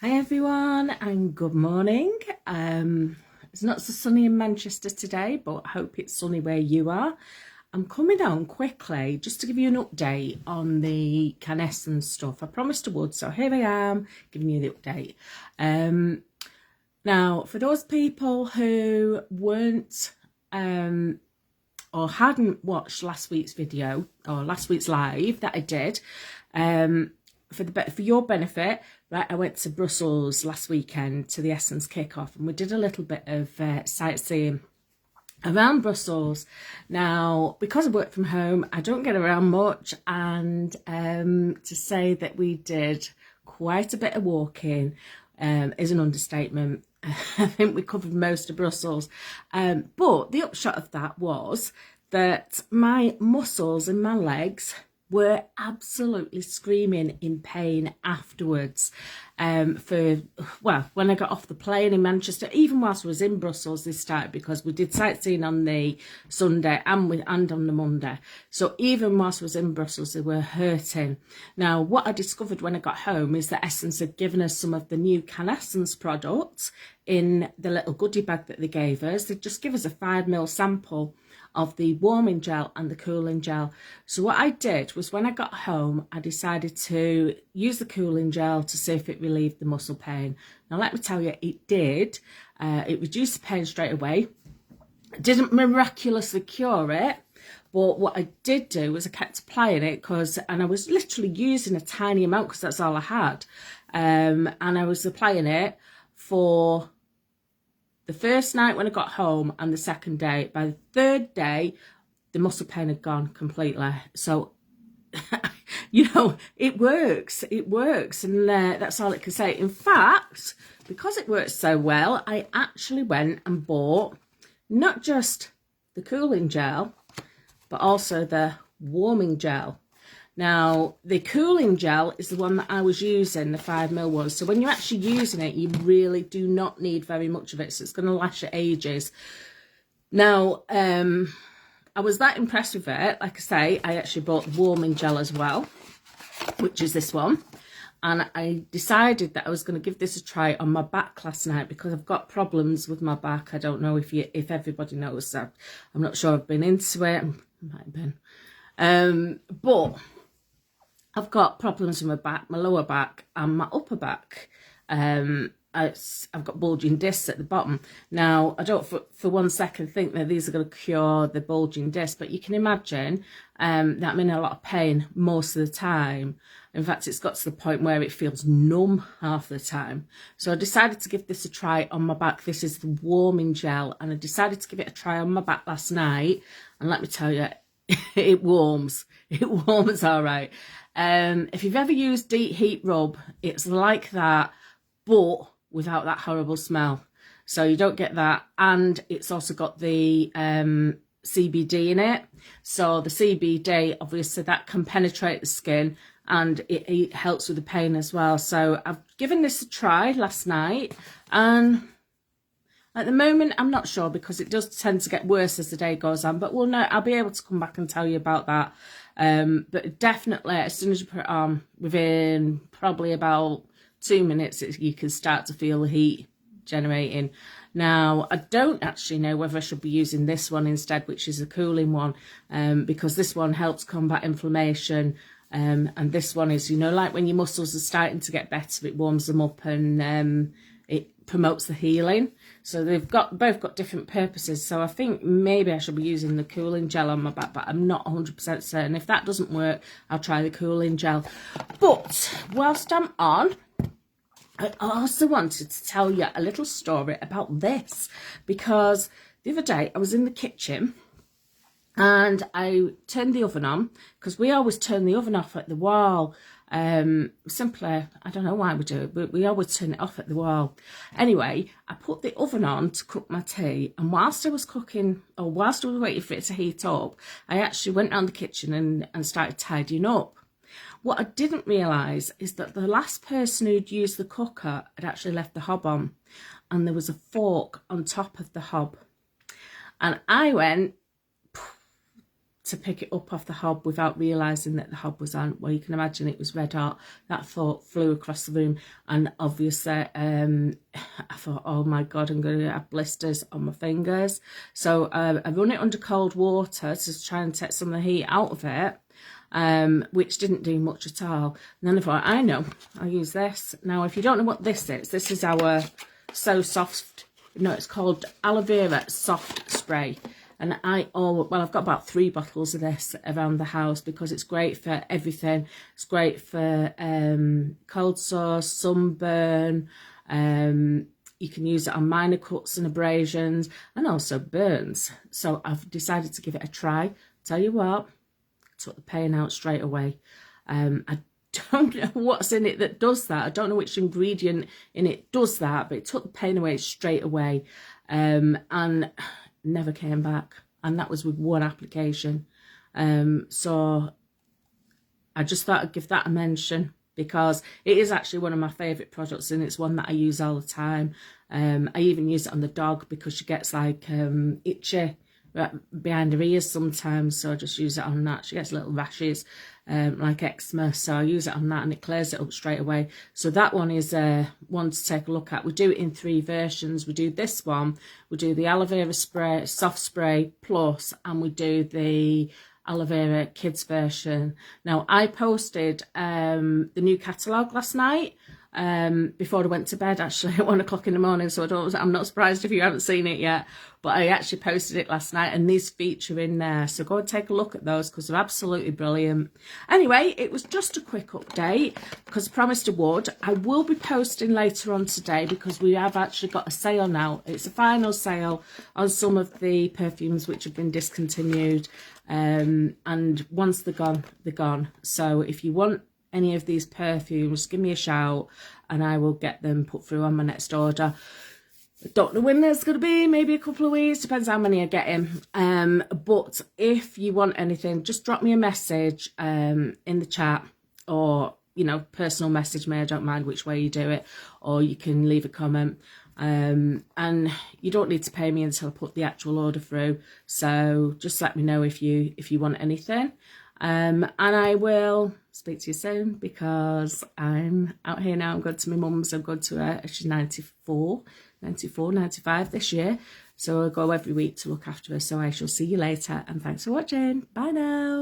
Hi everyone and good morning. It's not so sunny in Manchester today, but I hope it's sunny where you are. I'm coming on quickly just to give you an update on the Canassens stuff. I promised I would, so here I am giving you the update. Now, for those people who weren't or hadn't watched last week's video or last week's live that I did, for your benefit, right, I went to Brussels last weekend to the Essens kickoff, and we did a little bit of sightseeing around Brussels. Now, because I work from home, I don't get around much, and to say that we did quite a bit of walking is an understatement. I think we covered most of Brussels, but the upshot of that was that my muscles in my legs were absolutely screaming in pain afterwards. When I got off the plane in Manchester, even whilst I was in Brussels, this started because we did sightseeing on the Sunday and on the Monday. So even whilst I was in Brussels, they were hurting. Now, what I discovered when I got home is that Essens had given us some of the new Canassens products in the little goodie bag that they gave us. They just give us a 5ml sample of the warming gel and the cooling gel. So what I did was when I got home, I decided to use the cooling gel to see if it relieved the muscle pain. Now, let me tell you, it did. It reduced the pain straight away. It didn't miraculously cure it, but what I did do was I kept applying it and I was literally using a tiny amount because that's all I had. And I was applying it for the first night when I got home and the second day. By the third day, the muscle pain had gone completely. So, it works. It works. And that's all I can say. In fact, because it works so well, I actually went and bought not just the cooling gel, but also the warming gel. Now, the cooling gel is the one that I was using, the 5ml one. So when you're actually using it, you really do not need very much of it. So it's going to last you ages. Now, I was that impressed with it. Like I say, I actually bought the warming gel as well, which is this one. And I decided that I was going to give this a try on my back last night because I've got problems with my back. I don't know if everybody knows that. I'm not sure I've been into it. I might have been. But I've got problems with my back, my lower back and my upper back. I've got bulging discs at the bottom. Now, I don't for 1 second think that these are going to cure the bulging disc, but you can imagine that I'm in a lot of pain most of the time. In fact, it's got to the point where it feels numb half the time. So I decided to give this a try on my back. This is the warming gel, and I decided to give it a try on my back last night. And let me tell you, it warms. It warms all right. If you've ever used deep heat rub, it's like that, but without that horrible smell. So you don't get that. And it's also got the CBD in it. So the CBD, obviously, that can penetrate the skin and it helps with the pain as well. So I've given this a try last night, and at the moment, I'm not sure because it does tend to get worse as the day goes on, but I'll be able to come back and tell you about that. But definitely, as soon as you put it on, within probably about 2 minutes, you can start to feel the heat generating. Now, I don't actually know whether I should be using this one instead, which is a cooling one, because this one helps combat inflammation. And this one is, like when your muscles are starting to get better, it warms them up and it promotes the healing. So they've both got different purposes. So I think maybe I should be using the cooling gel on my back, but I'm not 100% certain. If that doesn't work, I'll try the cooling gel. But whilst I'm on, I also wanted to tell you a little story about this, because the other day I was in the kitchen and I turned the oven on, because we always turn the oven off at the wall. Simply, I don't know why we do it, but we always turn it off at the wall. Anyway, I put the oven on to cook my tea, and whilst I was cooking, or whilst I was waiting for it to heat up, I actually went around the kitchen and started tidying up. What I didn't realise is that the last person who'd used the cooker had actually left the hob on, and there was a fork on top of the hob. And I went, to pick it up off the hob without realising that the hob was on. Well, you can imagine it was red hot. That thought flew across the room, and obviously I thought, oh my God, I'm going to have blisters on my fingers. So I run it under cold water to try and take some of the heat out of it, which didn't do much at all. And then I thought, I know, I'll use this. Now, if you don't know what this is our So Soft, no, it's called aloe vera soft spray. And I've got about 3 bottles of this around the house because it's great for everything. It's great for cold sores, sunburn. You can use it on minor cuts and abrasions and also burns. So I've decided to give it a try. Tell you what, took the pain out straight away. I don't know what's in it that does that. I don't know which ingredient in it does that, but it took the pain away straight away. And never came back, and that was with 1 application. So I just thought I'd give that a mention because it is actually one of my favourite products, and it's one that I use all the time. I even use it on the dog because she gets like itchy right behind her ears sometimes, so I just use it on that. She gets little rashes like eczema, so I use it on that and it clears it up straight away. So that one is one to take a look at. We do it in 3 versions. We do this one, we do the aloe vera spray, soft spray plus, and we do the aloe vera kids version. Now, I posted the new catalogue last night before I went to bed, actually at 1 o'clock in the morning, so I'm not surprised if you haven't seen it yet, but I actually posted it last night and these feature in there, so go and take a look at those because they're absolutely brilliant. Anyway, it was just a quick update because I promised I would. I will be posting later on today because we have actually got a sale now. It's a final sale on some of the perfumes which have been discontinued, and once they're gone, they're gone. So if you want any of these perfumes, give me a shout and I will get them put through on my next order. I don't know when there's going to be, maybe a couple of weeks, depends how many I get in. But if you want anything, just drop me a message in the chat, or, you know, personal message me, I don't mind which way you do it, or you can leave a comment. And you don't need to pay me until I put the actual order through, so just let me know if you want anything. And I will speak to you soon because I'm out here now. I'm going to my mum's. I'm going to her. She's 94, 95 this year. So I'll go every week to look after her. So I shall see you later. And thanks for watching. Bye now.